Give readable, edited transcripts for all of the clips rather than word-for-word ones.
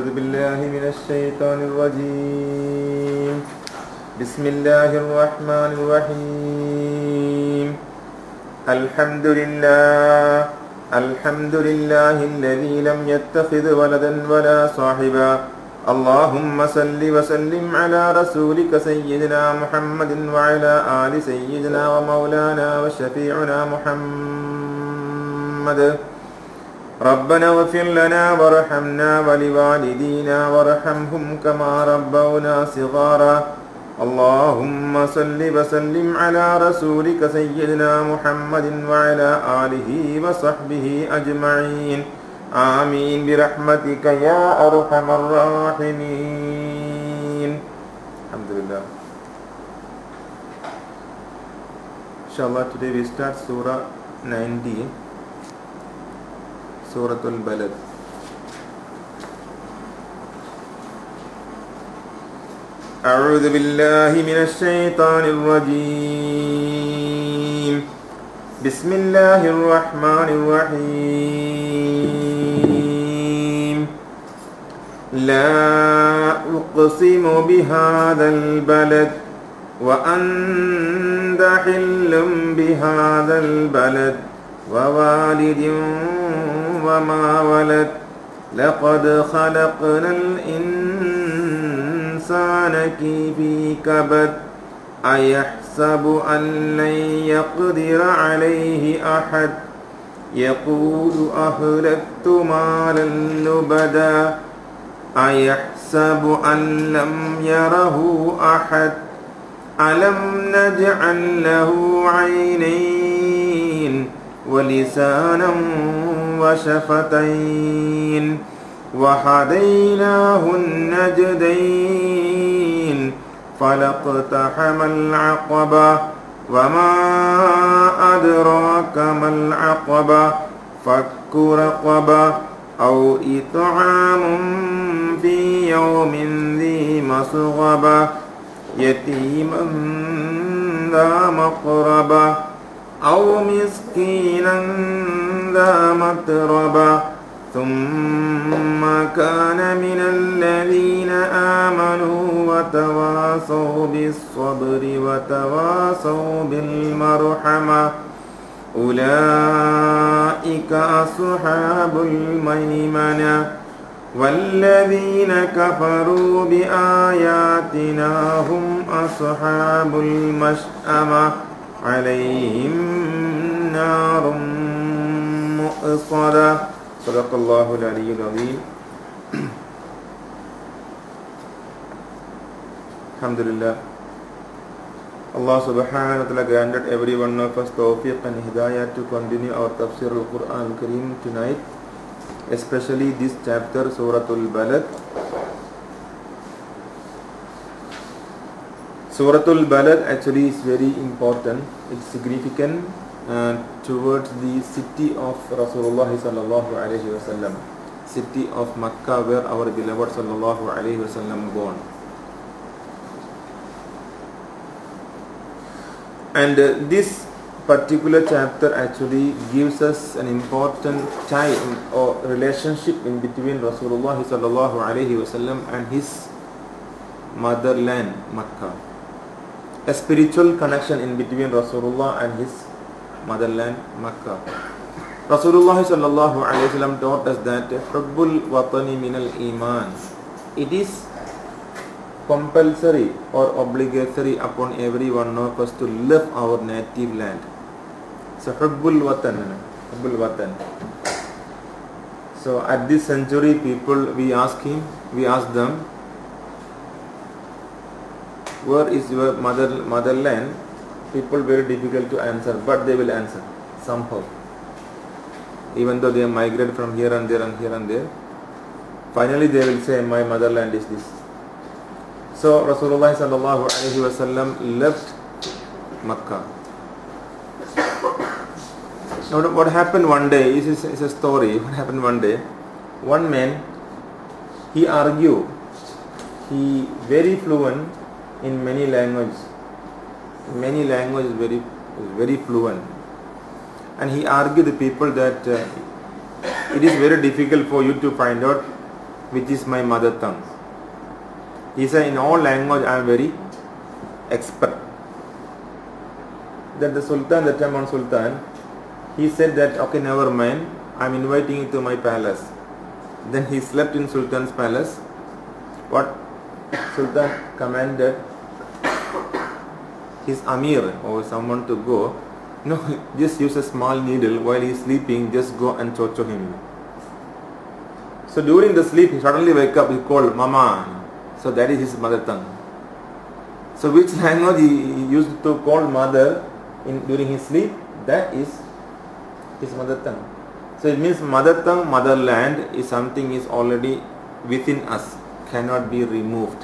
أعوذ بالله من الشيطان الرجيم. بسم الله الرحمن الرحيم. الحمد لله الذي لم يتخذ ولدا ولا صاحبا. اللهم صل وسلم على رسولك سيدنا محمد وعلى آل سيدنا ومولانا وشفيعنا محمد. ربنا اغفر لنا وارحمنا ولوالدينا وارحمهم كما ربونا صغارا. اللهم صل وسلم على رسولك سيدنا محمد وعلى آله وصحبه أجمعين. آمين برحمتك يا أرحم الراحمين. الحمد لله. Inshallah, today we start Surah 90, Surah Al-Balad. أعوذ بالله من الشيطان الرجيم. بسم الله الرحمن الرحيم. لا أقسم بهذا البلد وأنت حل بهذا البلد ووالد وما ولد. لقد خلقنا الإنسان في كبد. أيحسب أن لن يقدر عليه أحد. يقول أهلكت مالا لبدا. أيحسب أن لم يره أحد. ألم نجعل له عينين ولسانا وشفتين وهديناه النجدين. فلاقتحم العقبة وما أدراك ما العقبة. فك رقبة أو إطعام في يوم ذي مسغبة. يتيما ذا مقربة أو مسكينا ذا متربة. ثم كان من الذين آمنوا وتواصوا بالصبر وتواصوا بالمرحمة. أولئك أصحاب الميمنة. والذين كفروا بآياتنا هم أصحاب المشأمة. عليهم نار مؤصدة. صدق الله العلي العظيم. Alhamdulillah. Allah subhanahu wa ta'ala granted every one of us tawfiq and hidayah to continue our tafsir al-Quran al-Kareem tonight, especially this chapter, Surah Al-Balad. Surah Al-Balad actually is very important. It's significant towards the city of Rasulullah sallallahu alaihi wasallam, city of Makkah, where our beloved sallallahu alaihi wasallam born. And this particular chapter actually gives us an important tie or relationship in between Rasulullah sallallahu alaihi wasallam and his motherland Makkah. A spiritual connection in between Rasulullah and his motherland Makkah. Rasulullah sallallahu alaihi wasallam taught us that hubbul watani minal iman. It is compulsory or obligatory upon every one of us to love our native land. So hubbul watan. So at this century, people, we ask them, where is your motherland? People very difficult to answer, but they will answer somehow. Even though they migrate from here and there and here and there, finally they will say, my motherland is this. So Rasulullah sallallahu alaihi wasallam left Makkah. Now what happened one day is a story. What happened one day? One man, he argued. He very fluent in many languages. Very fluent. And he argued the people that it is very difficult for you to find out which is my mother tongue. He said, in all language I am very expert. Then the Sultan, the Taman Sultan, he said that, okay, never mind, I am inviting you to my palace. Then he slept in Sultan's palace. What Sultan commanded his Amir or someone to go, no, just use a small needle while he is sleeping, just go and torture him. So during the sleep, he suddenly wake up, he called Mama. So that is his mother tongue. So which language he used to call mother during his sleep, that is his mother tongue. So it means mother tongue, motherland is something is already within us, cannot be removed.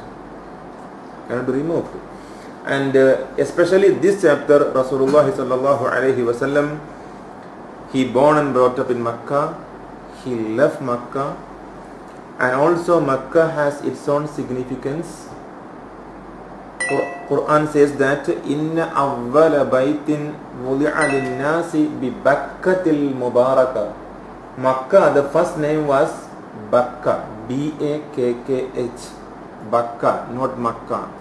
And especially this chapter, Rasulullah sallallahu alaihi wasallam, he born and brought up in Makkah, he left Makkah, and also Makkah has its own significance. Quran says that Inna awwala baytin wudi'a lin-nasi bi Bakkatil Mubaraka. Makkah, the first name was Bakka, B-A-K-K-H, Bakka, not Makkah,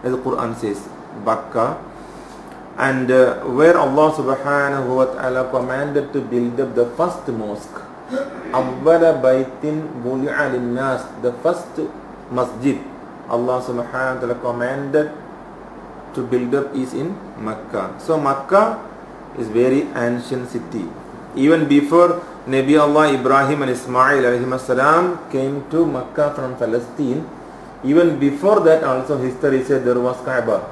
as the Quran says, Bakka. And where Allah subhanahu wa ta'ala commanded to build up the first mosque, Awwala baytin wudi'a lin-nas, the first masjid Allah subhanahu wa ta'ala commanded to build up is in Makkah. So Makkah is very ancient city. Even before Nabi Allah Ibrahim and Ismail alayhi salam came to Makkah from Palestine, even before that also history said there was Kaaba.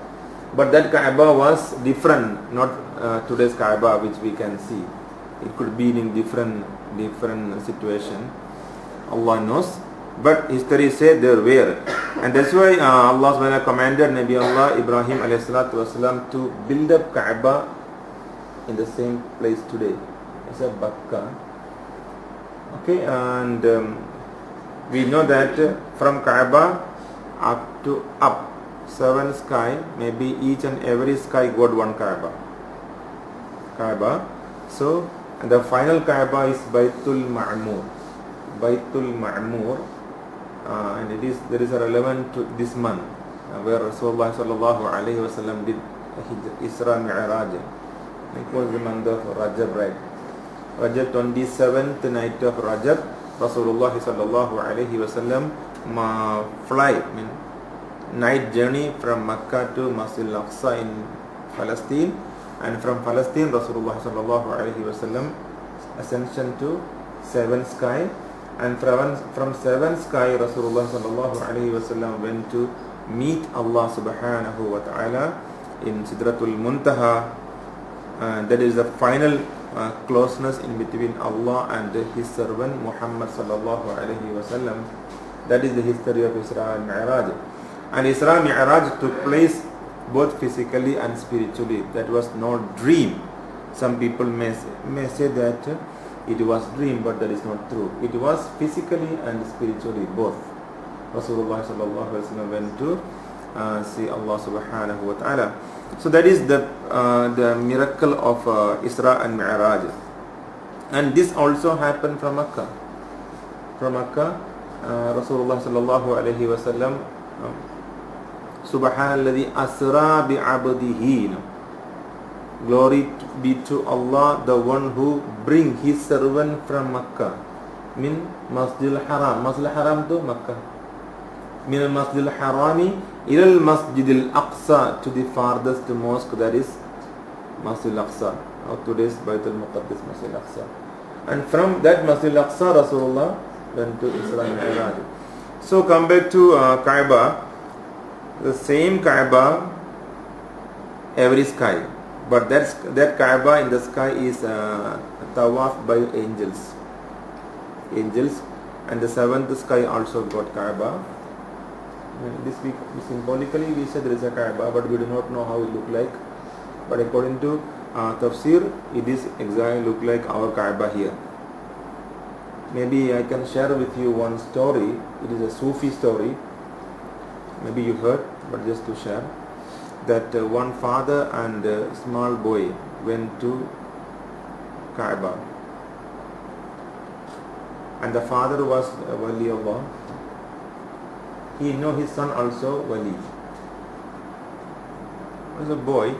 But that Kaaba was different, not today's Kaaba which we can see. It could be in different situation. Allah knows. But history said there were. And that's why Allah subhanahu wa ta'ala commanded Nabi Allah Ibrahim alayhi salatu wasalam to build up Kaaba in the same place today. It's a Bakka. Okay, and we know that from Kaaba up 7 sky, maybe each and every sky got one Kaaba. So and the final Kaaba is Baitul Ma'mur. And there is a relevant to this month where Rasulullah sallallahu alaihi wasallam did Isra Mi'raj. It was the month of Rajab, right? Rajab 27th night of Rajab, Rasulullah sallallahu alaihi wasallam night journey from Makkah to Masjid Al-Aqsa in Palestine, and from Palestine Rasulullah sallallahu alaihi wasallam ascension to 7th sky. And from 7th sky, Rasulullah sallallahu alaihi wasallam went to meet Allah subhanahu wa ta'ala in Sidratul Muntaha. That is the final closeness in between Allah and His servant Muhammad sallallahu alaihi wasallam. That is the history of Isra and Mi'raj. And Isra and Mi'raj took place both physically and spiritually. That was no dream. Some people may say that it was dream, but that is not true. It was physically and spiritually both. Rasulullah sallallahu alaihi wasallam went to see Allah subhanahu wa ta'ala. So that is the miracle of Isra and Mi'raj. And this also happened from Makkah. From Makkah, Rasulullah sallallahu alaihi wasallam, Subhanalladhi asra bi'abdihi. Glory be to Allah, the one who bring His servant from Makkah. Min Masjidil Haram. Masjidil Haram to Makkah. Min al-Masjidil Harami ila al-Masjidil Aqsa, to the farthest mosque, that is Masjidil Aqsa, or today's Baitul Muqaddis Masjidil Aqsa. And from that Masjidil Aqsa, Rasulullah went to Isra and Mi'raj. So come back to Kaaba. The same Kaaba every sky. But that Kaaba in the sky is tawaf by angels. And the 7th sky also got Kaaba. This week, symbolically we said there is a Kaaba, but we do not know how it look like. But according to Tafsir, it is exactly look like our Kaaba here. Maybe I can share with you one story. It is a Sufi story. Maybe you heard, but just to share. That one father and a small boy went to Kaaba, and the father was Wali Allah, he know his son also Wali. As a boy,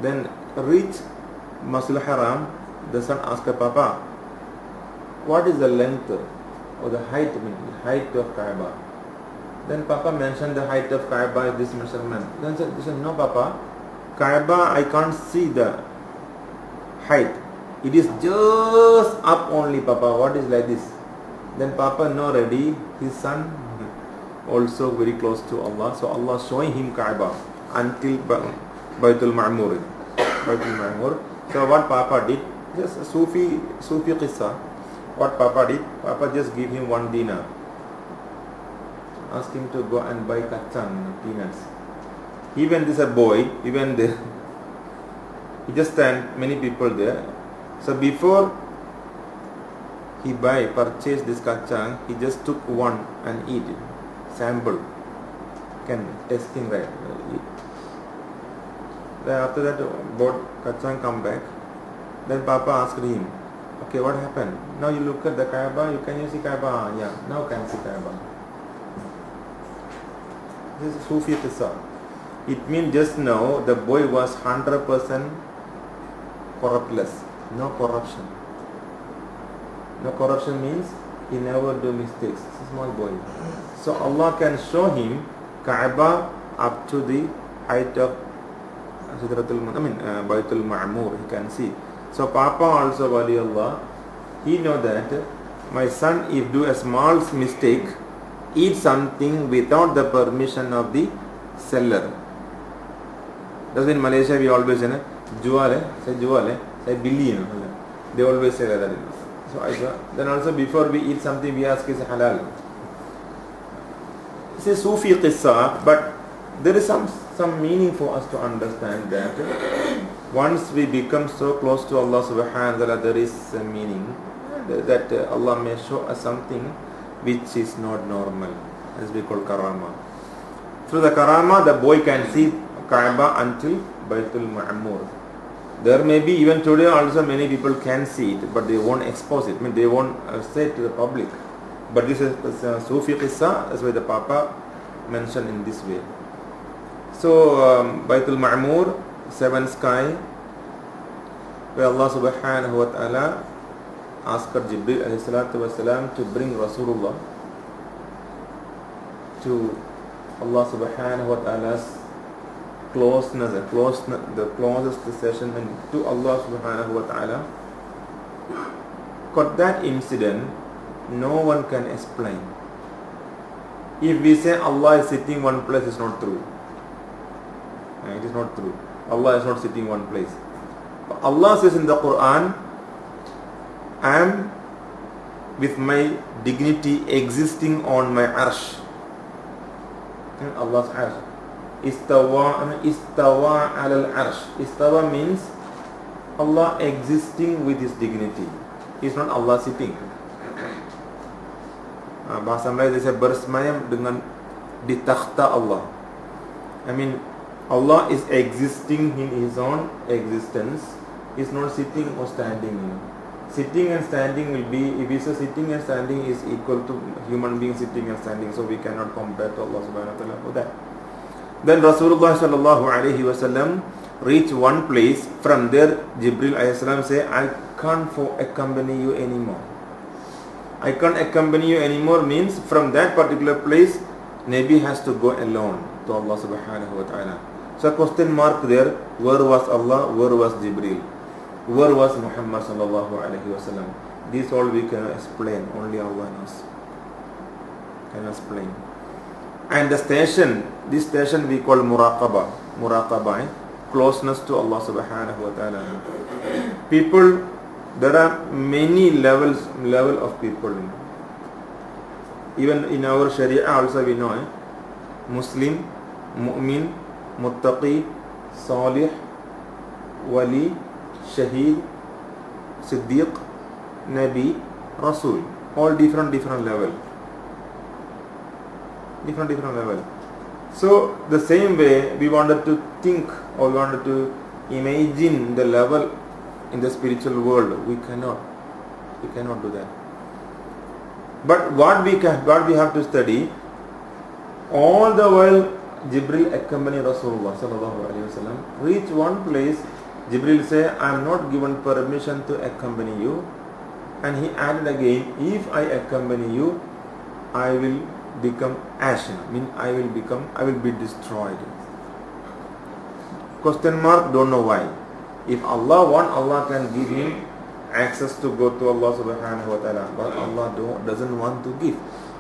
then reach Masjid Haram, the son asked Papa, what is the length or the height of Kaaba? Then Papa mentioned the height of Kaaba is this measurement. Then he said, no Papa, Kaaba I can't see the height. It is just up only Papa. What is like this? Then Papa no ready, his son also very close to Allah. So Allah showing him Kaaba until Baitul Ma'mur. So what Papa did, just a Sufi qissa. What Papa did, Papa just give him 1 dinar. Ask him to go and buy kacang, peanuts. Even this a boy, even there, he just stand many people there. So before he purchase this kacang, he just took one and eat it. Sample. Can testing right. Then after that bought kacang come back. Then Papa asked him, okay, what happened? Now you look at the Kaaba, can you see Kaaba? Yeah, now can see Kaaba. This is Sufi qissa. It means just now the boy was 100% corruptless. No corruption. No corruption means he never do mistakes. It's a small boy. So Allah can show him Kaaba up to the height of Baitul Ma'mur. He can see. So Papa also Wali Allah, he know that my son if do a small mistake, eat something without the permission of the seller. That's in Malaysia we always say jual, say billion. They always say that. So then also before we eat something we ask is halal. It's a Sufi qissa, but there is some meaning for us to understand that once we become so close to Allah subhanahu wa ta'ala, there is a meaning that Allah may show us something which is not normal, as we call karama. Through the karama, the boy can see Kaaba until Baitul Ma'mur. There may be even today also many people can see it, but they won't expose it. I mean, they won't say it to the public. But this is Sufi qissa, that's why the Papa mentioned in this way. So Baitul Ma'mur, 7th sky, where Allah subhanahu wa ta'ala asked Jibreel alayhi salatu wasalam to bring Rasulullah to Allah subhanahu wa ta'ala's closeness, the closest session to Allah subhanahu wa ta'ala. Got that incident, no one can explain. If we say Allah is sitting one place, it's not true. It is not true. Allah is not sitting one place. Allah says in the Quran, I am with my dignity existing on my arsh. Allah's arsh. Istawa al arsh. Istawa means Allah existing with his dignity. It's not Allah sitting. Bahasa Melayu dia bersemayam dengan di takhta Allah. I mean, Allah is existing in his own existence. He's not sitting or standing. Sitting and standing will be, if we say sitting and standing is equal to human being sitting and standing, so we cannot compare to Allah subhanahu wa ta'ala for that. Then Rasulullah sallallahu alayhi wa sallam reach one place. From there Jibreel alayhi salam say, I can't accompany you anymore. I can't accompany you anymore means from that particular place Nabi has to go alone to Allah subhanahu wa ta'ala. So question mark there, where was Allah, where was Jibreel, where was Muhammad sallallahu alayhi wa sallam? This all we can explain, only Allah knows, can explain. And the station, this station we call muraqabah, closeness to Allah subhanahu wa ta'ala. People, there are many level of people. Even in our Sharia also we know, Muslim, Mu'min, Muttaqi, Salih, Wali, Shaheed, Siddiq, Nabi, Rasul. All different level. Different level. So the same way we wanted to think or we wanted to imagine the level in the spiritual world, we cannot. We cannot do that. But what we have to study, all the while Jibril accompanied Rasulullah sallallahu alaihi wasallam. Reach one place, Jibril say, I am not given permission to accompany you. And he added again, if I accompany you, I will become ashen. I will be destroyed. Question mark, don't know why. If Allah want, Allah can give him access to go to Allah subhanahu wa ta'ala. But Allah doesn't want to give.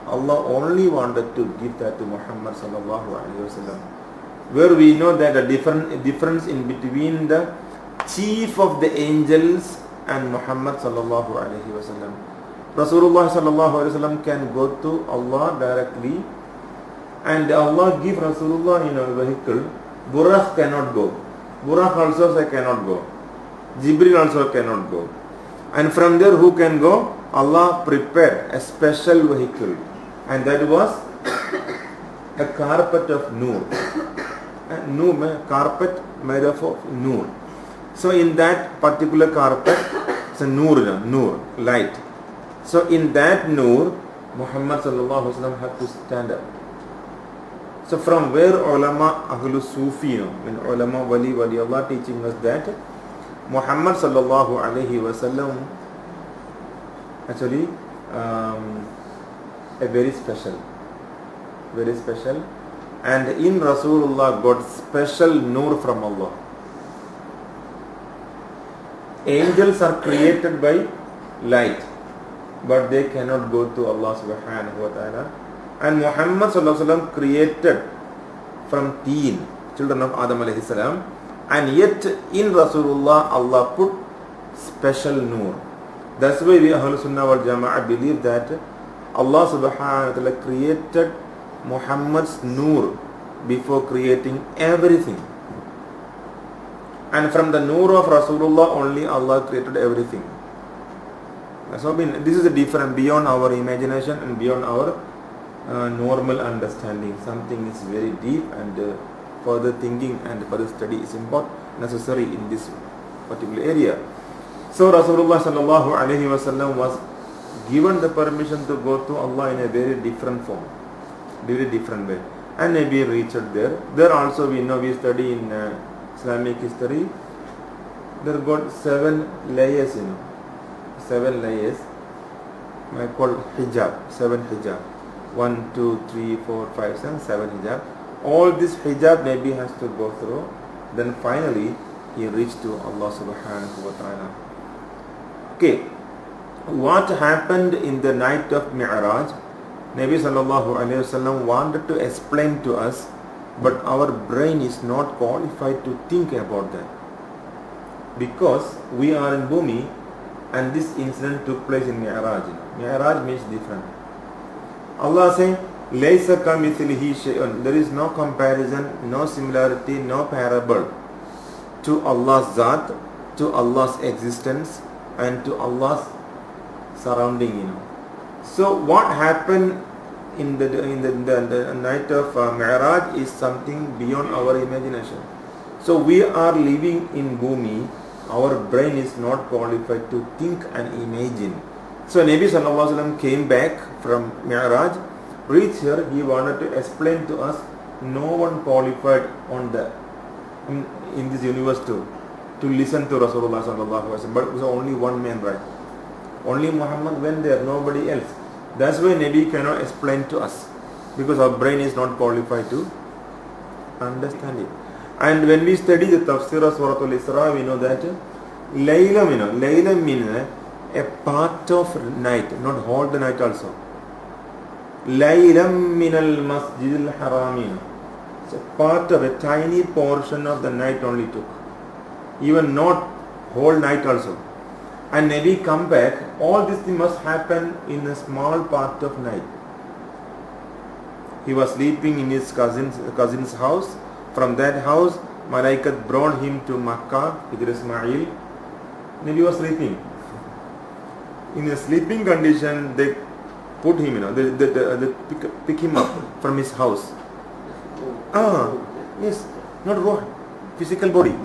Allah only wanted to give that to Muhammad sallallahu alaihi wasallam. Where we know that a difference in between the chief of the angels and Muhammad sallallahu alaihi wasallam. Rasulullah sallallahu alaihi wasallam can go to Allah directly, and Allah give Rasulullah in a vehicle. Buraq cannot go. Buraq also cannot go. Jibril also cannot go. And from there who can go? Allah prepared a special vehicle, and that was a carpet of nur. A carpet made of nur. So in that particular carpet, it's a nur, light. So in that nur, Muhammad sallallahu alaihi wasallam had to stand up. So from where ulama Ahlul Sufi, when ulama wali Allah teaching us that Muhammad sallallahu alaihi wasallam actually a very special, and in Rasulullah got special nur from Allah. Angels are created by light, but they cannot go to Allah subhanahu wa ta'ala. And Muhammad sallallahu alaihi wasallam created from teen, children of Adam alayhi salam, and yet in Rasulullah Allah put special nur. That's why we Ahlul Sunnah wal Jama'ah believe that Allah subhanahu wa ta'ala created Muhammad's nur before creating everything. And from the nur of Rasulullah only Allah created everything. So this is a different, beyond our imagination and beyond our normal understanding. Something is very deep, and further thinking and further study is necessary in this particular area. So Rasulullah sallallahu alaihi wasallam was given the permission to go to Allah in a very different form, very different way, and maybe reached there. There also we know, we study in Islamic history, there got 7 layers, 7 layers, I call hijab, 7 hijab, 1, 2, 3, 4, 5, 6, 7 hijab. All this hijab Nabi has to go through. Then finally he reached to Allah subhanahu wa ta'ala. Okay, what happened in the night of Mi'raj? Nabi sallallahu alayhi wasallam wanted to explain to us, but our brain is not qualified to think about that, because we are in Bhumi and this incident took place in Mi'raj. Mi'raj means different. Allah saying, Laysa kamithlihi shay'un. There is no comparison, no similarity, no parable to Allah's Zat, to Allah's existence, and to Allah's surrounding. So what happened in the night of Mi'raj is something beyond our imagination. So we are living in Bhumi. Our brain is not qualified to think and imagine. So Nabi sallallahu alaihi wasallam came back from Mi'raj, reached here. He wanted to explain to us, no one qualified on the in this universe to listen to Rasulullah sallallahu alaihi wasallam. But it was only one man, right? Only Muhammad went there, nobody else. That's why Nabi cannot explain to us, because our brain is not qualified to understand it. And when we study the tafsir of Surah Al-Isra, we know that Layla means a part of night, not whole the night also. Laylam min al-masjid al-haram. So part of a tiny portion of the night only took. Even not whole night also. And Nabi come back, all this thing must happen in a small part of night. He was sleeping in his cousin's house. From that house, Malaikat brought him to Makkah with Ismail. Nabi was sleeping. In a sleeping condition, they put him, they pick him up from his house. Yes, not roh, physical body.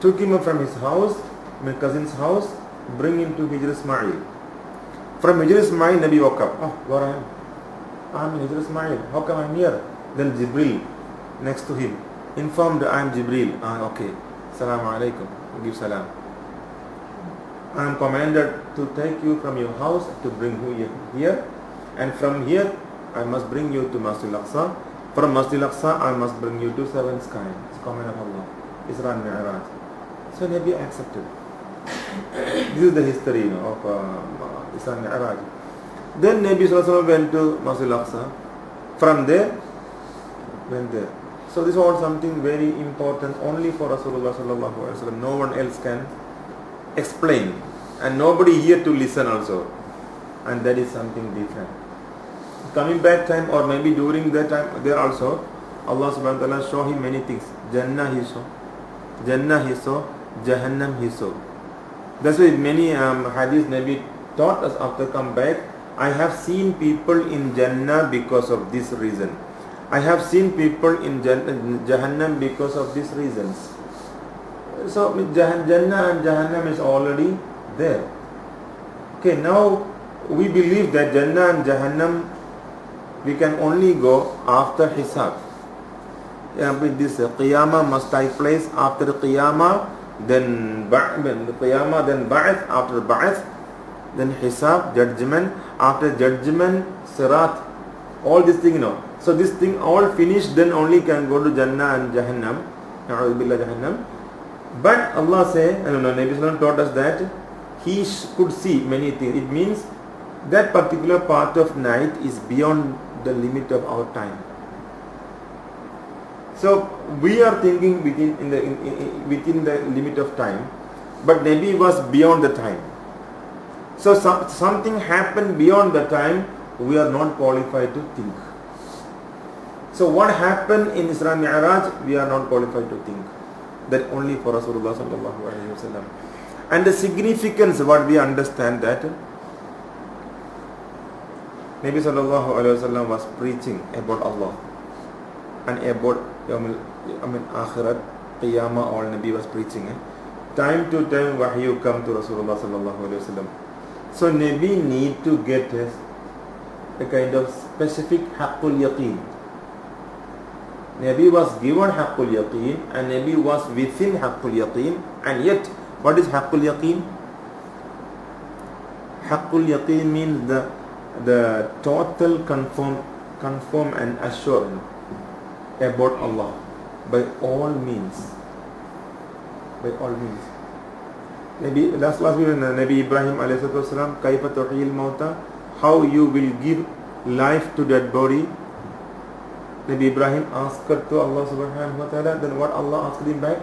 Took him up from his house, my cousin's house, bring him to Hijr Ismail. From Hijr Ismail, Nabi woke up. Oh, where I am? I'm in Hijr Ismail. How come I'm here? Then Jibril, next to him, informed, I'm Jibril. Okay. Assalamu alaikum. Give salam. I am commanded to take you from your house to bring you here. And from here, I must bring you to Masjid Al-Aqsa. From Masjid Al-Aqsa, I must bring you to seventh sky. It's a command of Allah. Isra and Mi'raj. So Nabi accepted. This is the history of Isra and Mi'raj. Then Nabi Sallallahu Alaihi Wasallam went to Masjid Al-Aqsa. From there, went there. So this was something very important only for Rasulullah Sallallahu Alaihi Wasallam. No one else can explain. And nobody here to listen also. And that is something different. Coming back time, or maybe during that time, there also, Allah subhanahu wa ta'ala show him many things. Jannah he saw. Jannah he saw. Jahannam he saw. That's why many hadith Nabi taught us after come back. I have seen people in Jannah because of this reason. I have seen people in Jahannam because of these reasons. So Jannah and Jahannam is already there. Okay, now we believe that Jannah and Jahannam we can only go after Hisab. With this Qiyamah must take place after Qiyamah, then Qiyamah, then Ba'ath, after Ba'ath, then Hisab, judgment, after judgment, Sirat, all these things, So this thing all finished, then only can go to Jannah and Jahannam. Jahannam. But Allah said, Nabi Sallallahu taught us that he could see many things. It means that particular part of night is beyond the limit of our time. So we are thinking within the limit of time, but Nabi was beyond the time. So something happened beyond the time, we are not qualified to think. So what happened in Isra Mi'raj, we are not qualified to think. That only for Rasulullah sallallahu alaihi wasallam. And the significance, what we understand that Nabi sallallahu alaihi wasallam was preaching about Allah and about Akhirat, Qiyamah, all Nabi was preaching. Time to time wahyu come to Rasulullah sallallahu alaihi wasallam. So Nabi need to get a kind of specific haqqul yaqeen. Nabi was given haqqul yaqeen and Nabi was within haqqul yaqeen, and yet what is haqqul yaqeen? Haqqul yaqeen means the total confirm and assurance about Allah by all means. By all means. Maybe last week Nabi Ibrahim alayhi salam, kaifa tuhil mauta, how you will give life to that body. Nabi Ibrahim asked to Allah subhanahu wa ta'ala, then what Allah asked him back?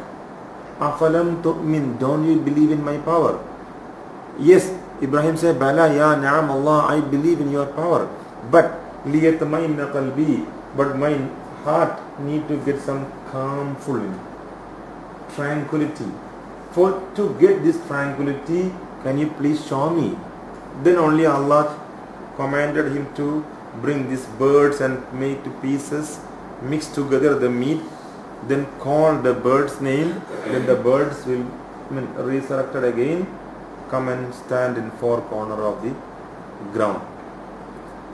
Afalam tu'min, don't you believe in my power? Yes, Ibrahim said, Bala ya na'am Allah, I believe in your power. But liyatmainna qalbi, but my heart need to get some calmfulness, tranquility. For to get this tranquility, can you please show me? Then only Allah commanded him to bring these birds and make to pieces, mix together the meat, then call the bird's name, then the birds will resurrected again, come and stand in four corners of the ground.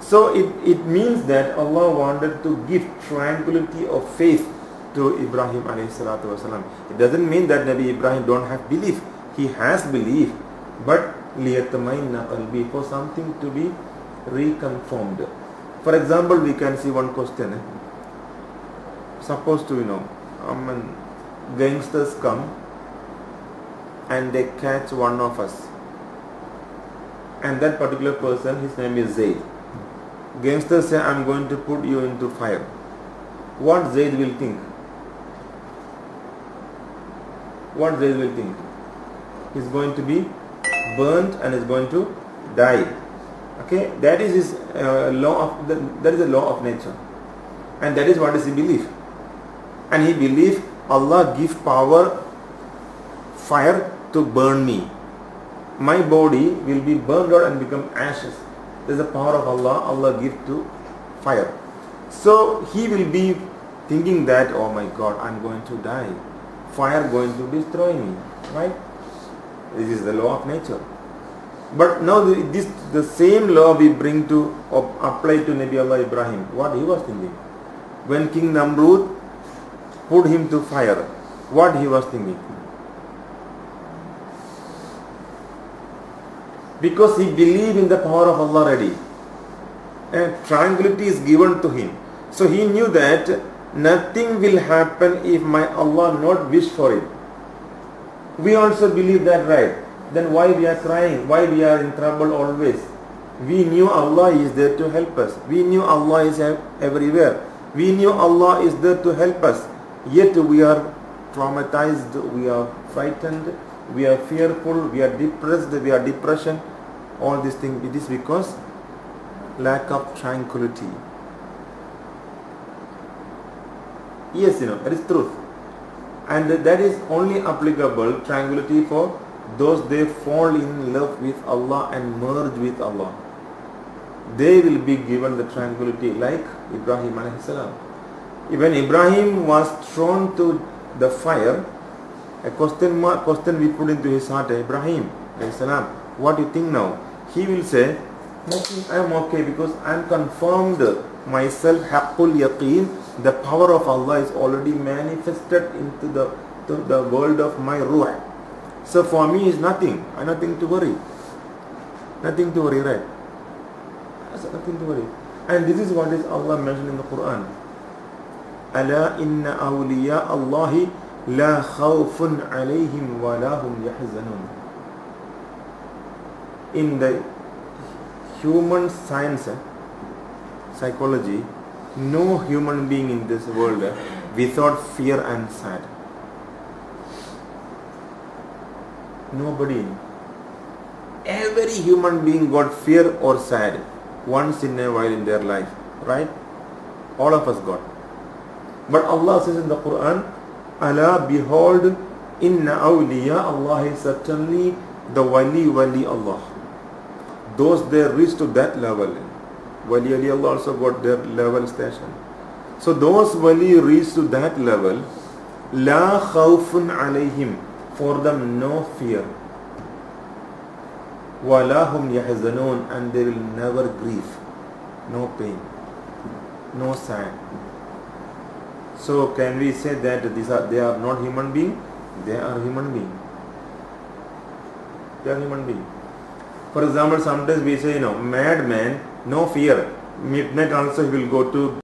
So it means that Allah wanted to give tranquility of faith to Ibrahim alayhi salatu wasalam. It doesn't mean that Nabi Ibrahim don't have belief. He has belief, but liyatmainna qalbi, for something to be reconfirmed. For example, we can see one question. Suppose gangsters come and they catch one of us, and that particular person, his name is Zaid. Gangsters say, I'm going to put you into fire. What Zaid will think? What Zaid will think? He's going to be burnt and is going to die. Okay, that is his law of that is the law of nature, and that is what is his belief. And he believes Allah give power, fire to burn me. My body will be burned out and become ashes. There is the power of Allah. Allah give to fire. So he will be thinking that, oh my God, I'm going to die. Fire going to destroy me, right? This is the law of nature. But now the same law we bring to apply to Nabi Allah Ibrahim. What he was thinking? When King Namrud put him to fire, what he was thinking? Because he believed in the power of Allah already. And tranquility is given to him. So he knew that nothing will happen if my Allah not wish for it. We also believe that, right? Then why we are crying? Why we are in trouble always? We knew Allah is there to help us. We knew Allah is everywhere. We knew Allah is there to help us. Yet we are traumatized, we are frightened, we are fearful, we are depressed, we are depression. All these things, it is because lack of tranquility. Yes, that is truth. And that is only applicable, tranquility, for those they fall in love with Allah and merge with Allah. They will be given the tranquility like Ibrahim alayhi salam. When Ibrahim was thrown to the fire, a question we put into his heart, Ibrahim alayhi salam, what do you think now? He will say, I am okay because I am confirmed myself, haqqul yaqeen, the power of Allah is already manifested into the world of my ruh. So for me is nothing. I have nothing to worry. Nothing to worry, right? Nothing to worry. And this is what is Allah mentioned in the Quran. Ala inna awliya Allahi la khawfun alayhim wa la hum yahzanun. In the human science, psychology, no human being in this world without fear and sad. Nobody. Every human being got fear or sad once in a while in their life, right? All of us got. But Allah says in the Quran, Allah, behold, inna awliya Allah is certainly the wali Allah. Those they reach to that level. Wali Allah also got their level station. So those wali reach to that level, la khawfun alayhim, for them no fear. وَلَهُمْ يَحْزَنُونَ, and they will never grieve, no pain, no sad. So can we say that they are not human being? They are human being. They are human being. For example, sometimes we say, madman, no fear. Midnight also he will go to